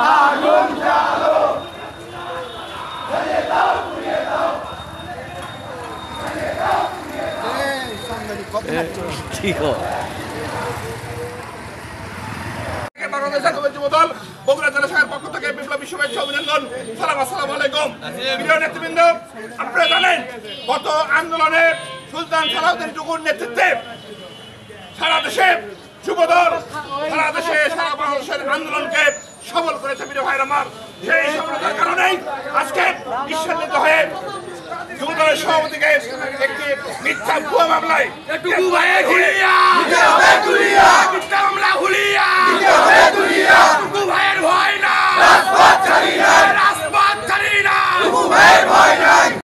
আগুন জ্বালো ঠিক বাংলাদেশের যুবদল বগুড়া জেলা শাখার পক্ষ থেকে বিপ্লবী শুভেচ্ছা অভিনন্দন। আসসালামু আলাইকুম। প্রিয় নেতৃবৃন্দ, আপনারা জানেন গত আন্দোলনে সুলতান সালাউদ্দিন টুকুর নেতৃত্বে সারা দেশে যুবদল সারা দেশে সারা বাংলাদেশের আন্দোলনকে সফল করেছে। প্রিয় ভাইরা আমার, সেই সফলতার কারণেই আজকে ঈশ্বরনীত হয়ে যুবদলের সভাপতিকে একটি মিথ্যা ভুয়া মামলায় মিথ্যা মামলা হুলিয়া